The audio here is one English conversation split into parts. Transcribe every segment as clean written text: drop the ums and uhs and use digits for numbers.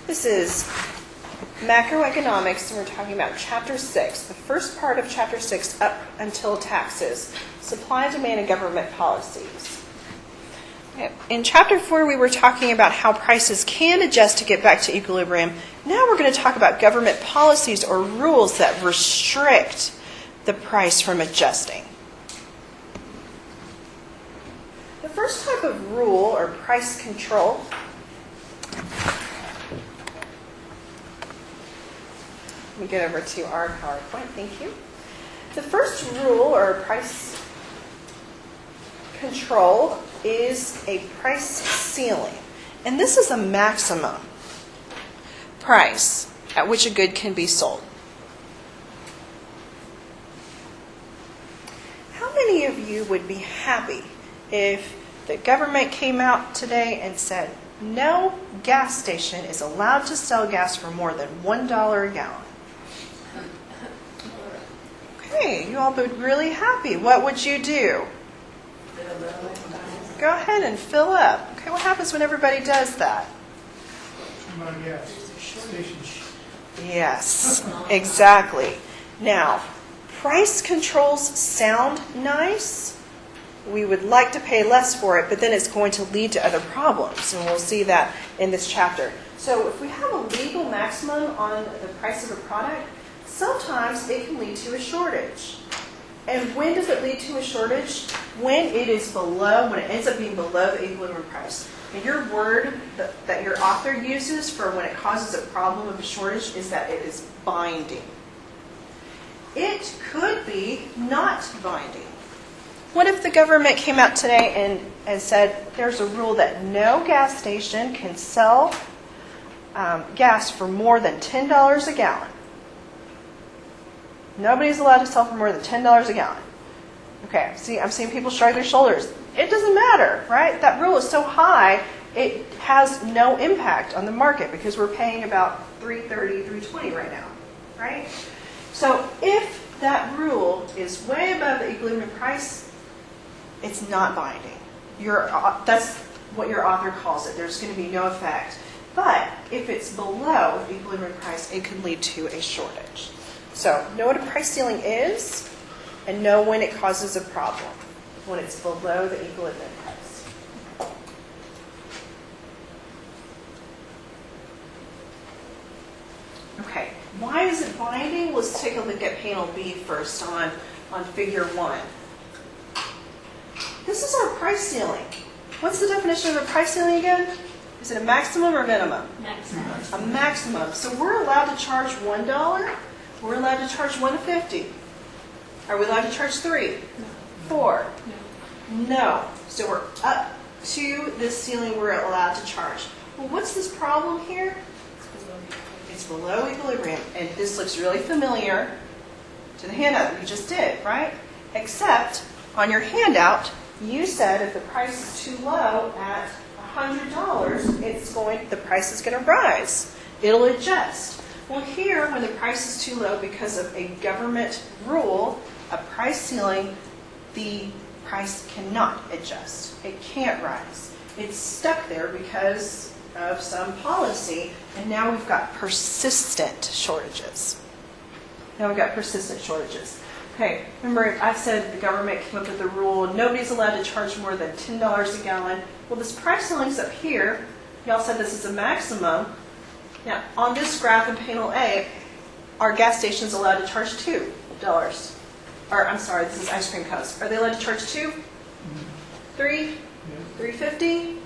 This is macroeconomics, and we're talking about Chapter 6, the first part of Chapter 6 up until taxes, supply, demand, and government policies. In Chapter 4, we were talking about how prices can adjust to get back to equilibrium. Now we're going to talk about government policies or rules that restrict the price from adjusting. The first type of rule or price control let me get over to our PowerPoint, thank you. The first rule or price control is a price ceiling. And this is a maximum price at which a good can be sold. How many of you would be happy if the government came out today and said, no gas station is allowed to sell gas for more than $1 a gallon? Okay, you all would be really happy. What would you do? Go ahead and fill up. Okay, what happens when everybody does that? Yes, exactly. Now, price controls sound nice. We would like to pay less for it, but then it's going to lead to other problems, and we'll see that in this chapter. So if we have a legal maximum on the price of a product, sometimes it can lead to a shortage. And when does it lead to a shortage? When it is below, when it ends up being below the equilibrium price. And your word that your author uses for when it causes a problem of a shortage is that it is binding. It could be not binding. What if the government came out today and said there's a rule that no gas station can sell gas for more than $10 a gallon? Nobody's allowed to sell for more than $10 a gallon. Okay, see, I'm seeing people shrug their shoulders. It doesn't matter, right? That rule is so high, it has no impact on the market because we're paying about $3.30, $3.20 right now, right? So if that rule is way above the equilibrium price, it's not binding. That's what your author calls it. There's going to be no effect. But if it's below the equilibrium price, it could lead to a shortage. So know what a price ceiling is and know when it causes a problem, when it's below the equilibrium price. Okay, why is it binding? Let's take a look at panel B first on figure 1. This is our price ceiling. What's the definition of a price ceiling again? Is it a maximum or minimum? Maximum. A maximum. So we're allowed to charge $1. We're allowed to charge $1.50. Are we allowed to charge $3? $4? No. So we're up to this ceiling we're allowed to charge. Well, what's this problem here? It's below equilibrium. And this looks really familiar to the handout that we just did, right? Except on your handout, you said if the price is too low at $100, the price is going to rise. It'll adjust. Well, here, when the price is too low because of a government rule, a price ceiling, the price cannot adjust. It can't rise. It's stuck there because of some policy, and now we've got persistent shortages. Okay, remember I said the government came up with the rule, nobody's allowed to charge more than $10 a gallon. Well, this price ceiling's up here. Y'all said this is a maximum. Now, on this graph in panel A, are gas stations allowed to charge $2? Or, I'm sorry, this is Ice Cream Coast. Are they allowed to charge $2? $3? $3.50?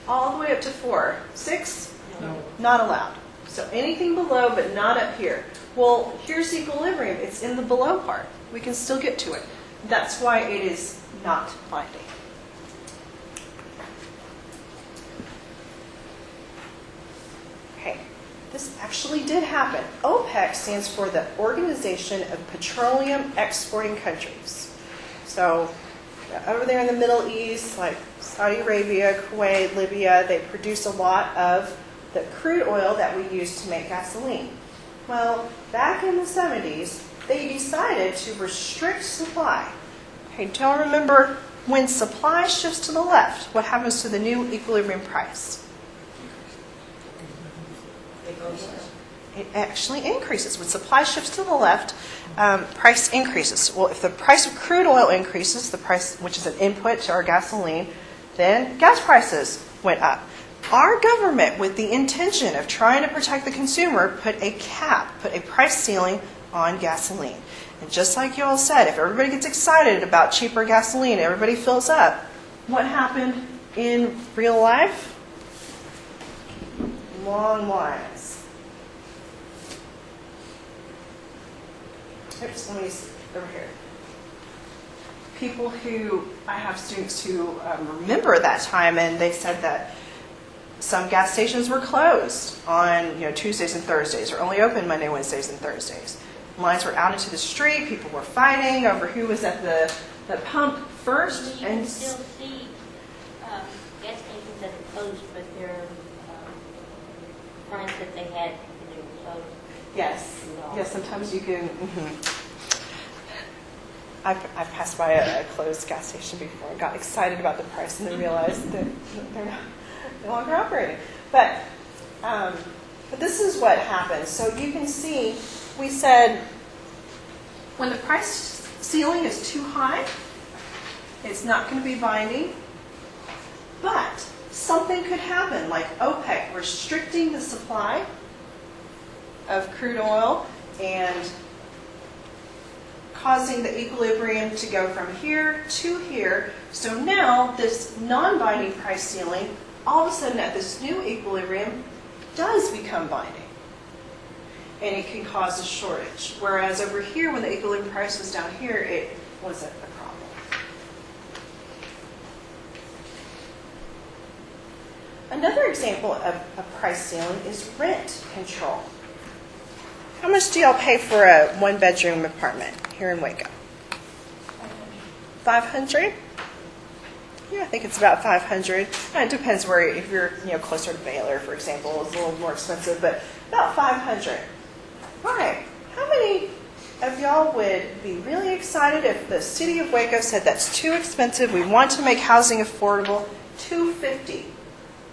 All the way up to $4. $6? No. Not allowed. So anything below, but not up here. Well, here's the equilibrium. It's in the below part. We can still get to it. That's why it is not binding. Okay, this actually did happen. OPEC stands for the Organization of Petroleum Exporting Countries. So over there in the Middle East, like Saudi Arabia, Kuwait, Libya, they produce a lot of the crude oil that we use to make gasoline. Well, back in the 70s, they decided to restrict supply. Okay, don't remember when supply shifts to the left, what happens to the new equilibrium price? It actually increases. When supply shifts to the left, price increases. Well, if the price of crude oil increases, the price, which is an input to our gasoline, then gas prices went up. Our government, with the intention of trying to protect the consumer, put a cap, put a price ceiling on gasoline. And just like you all said, if everybody gets excited about cheaper gasoline, everybody fills up, what happened in real life? Long lines. Oops, let me see, over here. People who, I have students who remember that time, and they said that some gas stations were closed on Tuesdays and Thursdays, or only open Monday, Wednesdays, and Thursdays. Lines were out into the street. People were fighting over who was at the pump first. You can still see gas stations that are closed, but they're signs that they had when they were closed. Yes. Yes, sometimes you can. I've passed by a closed gas station before and got excited about the price and then realized that they're not no longer operating. But this is what happens. So you can see, we said when the price ceiling is too high, it's not going to be binding. But something could happen, like OPEC restricting the supply of crude oil and causing the equilibrium to go from here to here. So now this non-binding price ceiling, all of a sudden at this new equilibrium, does become binding. And it can cause a shortage. Whereas over here, when the equilibrium price was down here, it wasn't a problem. Another example of a price ceiling is rent control. How much do y'all pay for a one-bedroom apartment here in Waco? $500? Yeah, I think it's about $500. It depends where, if you're closer to Baylor, for example, it's a little more expensive, but about $500. All right, how many of y'all would be really excited if the city of Waco said that's too expensive, we want to make housing affordable, $250?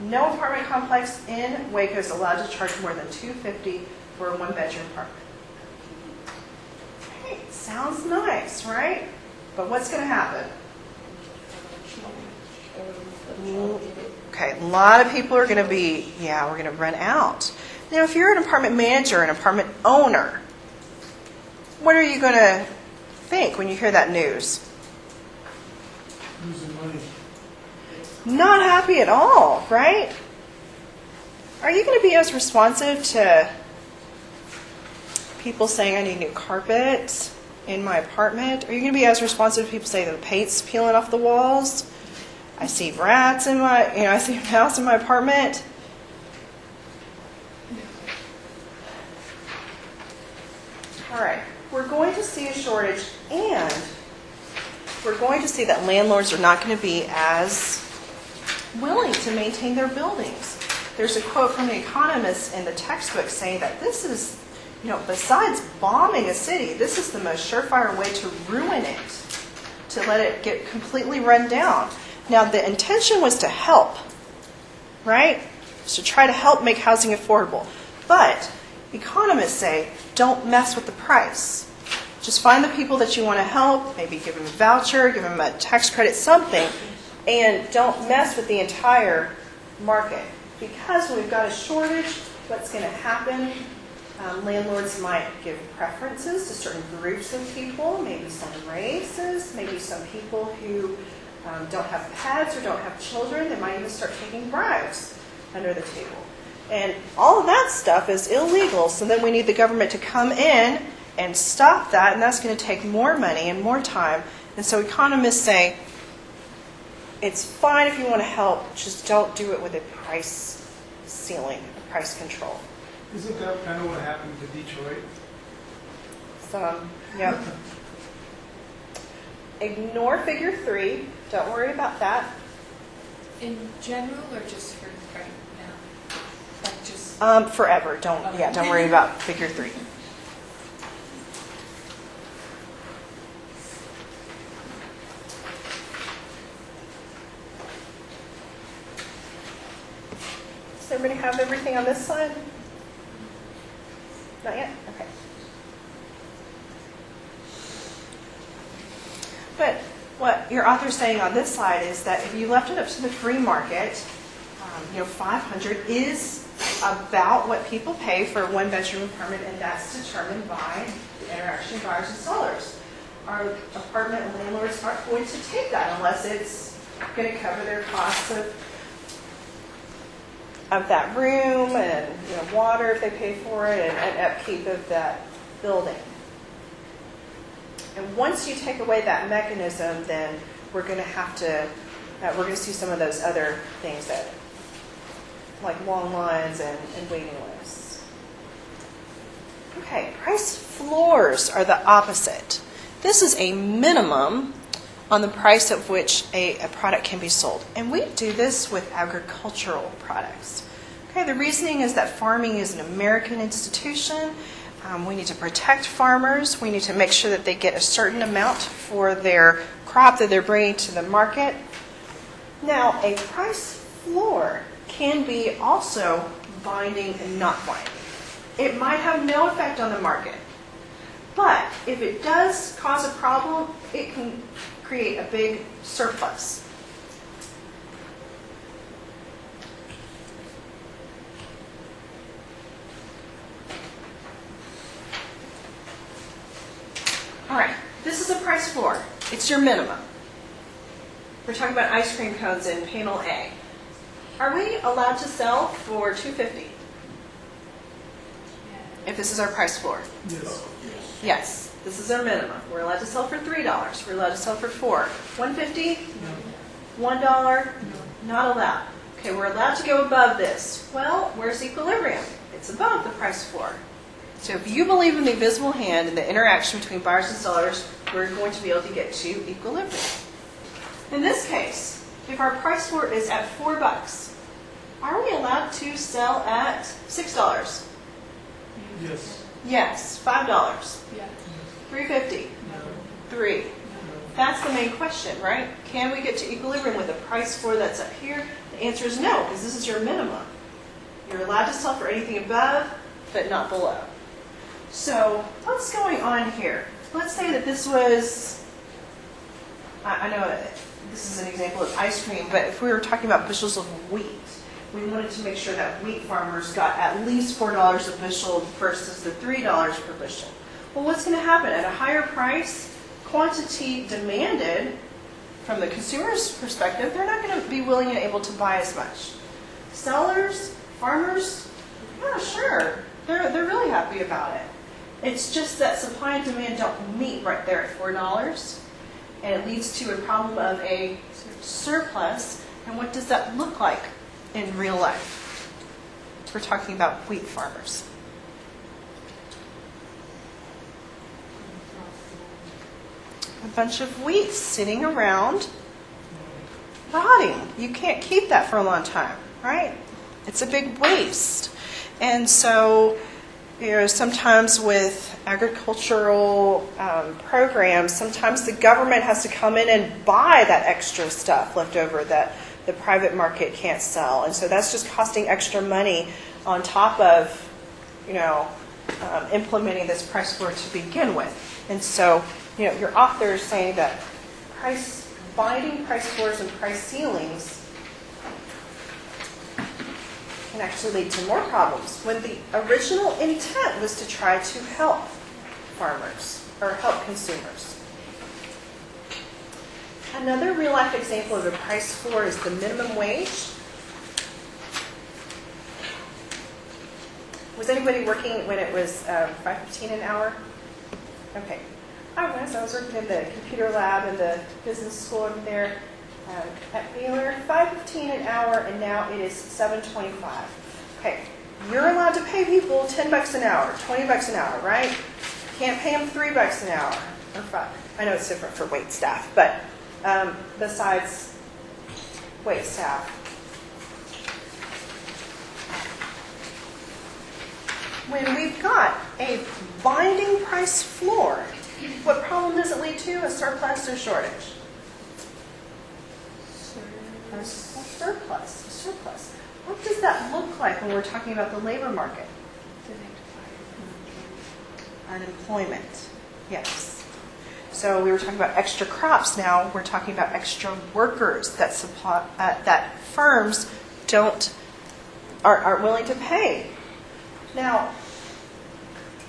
No apartment complex in Waco is allowed to charge more than $250 for a one-bedroom apartment. Hey, sounds nice, right? But what's going to happen? Okay, a lot of people are going to be, we're going to run out. Now, if you're an apartment manager, an apartment owner, what are you going to think when you hear that news? Losing money. Not happy at all, right? Are you going to be as responsive to people saying I need new carpet in my apartment? Are you going to be as responsive to people saying the paint's peeling off the walls? I see rats in my, I see a mouse in my apartment. All right, we're going to see a shortage, and we're going to see that landlords are not going to be as willing to maintain their buildings. There's a quote from an economist in the textbook saying that this is, besides bombing a city, this is the most surefire way to ruin it, to let it get completely run down. Now, the intention was to help, right? To try to help make housing affordable. But economists say, don't mess with the price. Just find the people that you want to help, maybe give them a voucher, give them a tax credit, something, and don't mess with the entire market. Because when we've got a shortage, what's going to happen? Landlords might give preferences to certain groups of people, maybe some races, maybe some people who don't have pets or don't have children. They might even start taking bribes under the table. And all of that stuff is illegal, so then we need the government to come in and stop that, and that's going to take more money and more time. And so economists say, it's fine if you want to help, just don't do it with a price ceiling, a price control. Isn't that kind of what happened to Detroit? Yep. Ignore figure 3. Don't worry about that. In general, or just for right now? Like just Forever. Don't worry about figure 3. Does everybody have everything on this side? Not yet? Okay. But what your author's saying on this slide is that if you left it up to the free market, 500 is about what people pay for a one-bedroom apartment, and that's determined by the interaction of buyers and sellers. Our apartment landlords aren't going to take that unless it's going to cover their costs of that room and water if they pay for it, and upkeep of that building. And once you take away that mechanism, then we're going to see some of those other things that, like long lines and waiting lists. Okay, price floors are the opposite. This is a minimum on the price at which a product can be sold. And we do this with agricultural products. Okay, the reasoning is that farming is an American institution. We need to protect farmers. We need to make sure that they get a certain amount for their crop that they're bringing to the market. Now, a price floor can be also binding and not binding. It might have no effect on the market, but if it does cause a problem, it can create a big surplus. All right, this is a price floor. It's your minimum. We're talking about ice cream cones in panel A. Are we allowed to sell for $2.50 if this is our price floor? Yes. Yes, this is our minimum. We're allowed to sell for $3. We're allowed to sell for $4. $1.50? $1? Not allowed. Okay, we're allowed to go above this. Well, where's equilibrium? It's above the price floor. So if you believe in the invisible hand and the interaction between buyers and sellers, we're going to be able to get to equilibrium. In this case, if our price floor is at $4, are we allowed to sell at $6? Yes. Yes. $5? Yeah. $3.50? $3. That's the main question, right? Can we get to equilibrium with a price floor that's up here? The answer is no, because this is your minimum. You're allowed to sell for anything above, but not below. So what's going on here? Let's say that this was, I know this is an example of ice cream, but if we were talking about bushels of wheat, we wanted to make sure that wheat farmers got at least $4 a bushel versus the $3 per bushel. Well, what's going to happen? At a higher price, quantity demanded from the consumer's perspective, they're not going to be willing and able to buy as much. Sellers, farmers, yeah, sure, they're really happy about it. It's just that supply and demand don't meet right there at $4, and it leads to a problem of a surplus. And what does that look like in real life? We're talking about wheat farmers. A bunch of wheat sitting around rotting. You can't keep that for a long time, right? It's a big waste. And so, sometimes with agricultural programs, sometimes the government has to come in and buy that extra stuff left over that the private market can't sell. And so that's just costing extra money on top of, implementing this price floor to begin with. And so, your author is saying that binding price floors and price ceilings can actually lead to more problems when the original intent was to try to help farmers or help consumers. Another real-life example of a price floor is the minimum wage. Was anybody working when it was $5.15 an hour? Okay. I was working in the computer lab in the business school over there at Baylor. $5.15 an hour, and now it is $7.25. Okay, you're allowed to pay people $10 an hour, $20 an hour, right? Can't pay them $3 an hour or $5. I know it's different for wait staff, but besides wait staff. When we've got a binding price floor, what problem does it lead to? A surplus or shortage? A surplus. What does that look like when we're talking about the labor market? Unemployment, yes. So we were talking about extra crops. Now we're talking about extra workers that supply that firms aren't willing to pay. Now,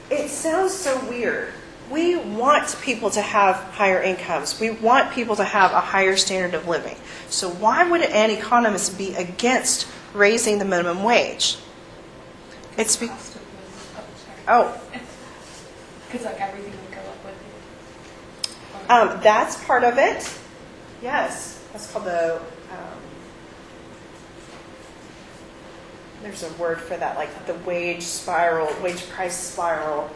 it sounds so weird. We want people to have higher incomes. We want people to have a higher standard of living. So why would an economist be against raising the minimum wage? It's Cost of living. Oh, sorry. oh, Because like everything would go up with it. that's part of it. Yes, that's called the. There's a word for that, like the wage price spiral.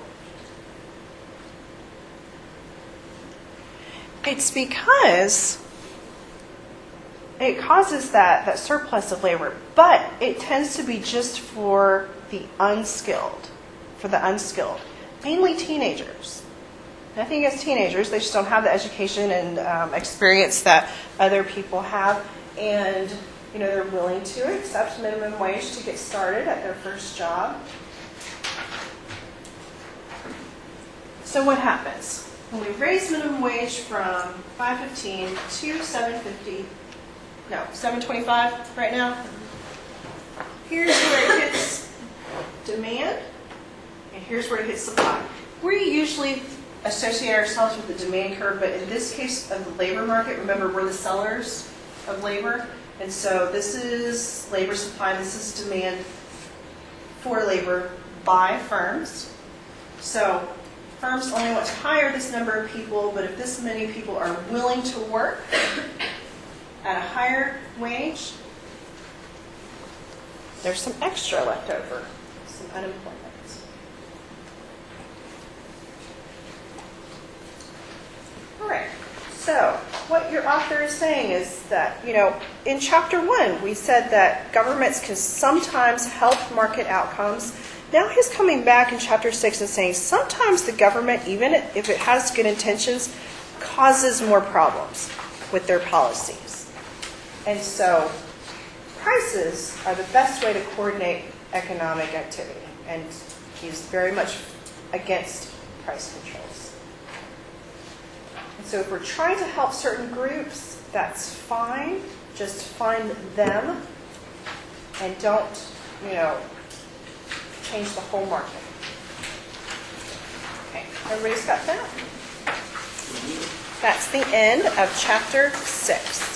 It's because it causes that surplus of labor, but it tends to be just for the unskilled, mainly teenagers. Nothing against teenagers, they just don't have the education and experience that other people have, and they're willing to accept minimum wage to get started at their first job. So what happens? When we raise minimum wage from $5.15 to $7.50, no, $7.25 right now, here's where it hits demand, and here's where it hits supply. We usually associate ourselves with the demand curve, but in this case of the labor market, remember we're the sellers of labor, and so this is labor supply, this is demand for labor by firms. So firms only want to hire this number of people, but if this many people are willing to work at a higher wage, there's some extra left over, some unemployment. All right, so what your author is saying is that, in chapter 1, we said that governments can sometimes help market outcomes. Now he's coming back in chapter 6 and saying sometimes the government, even if it has good intentions, causes more problems with their policies. And so prices are the best way to coordinate economic activity. And he's very much against price controls. And so if we're trying to help certain groups, that's fine. Just find them and don't, change the whole market. Okay, everybody's got that? That's the end of chapter 6.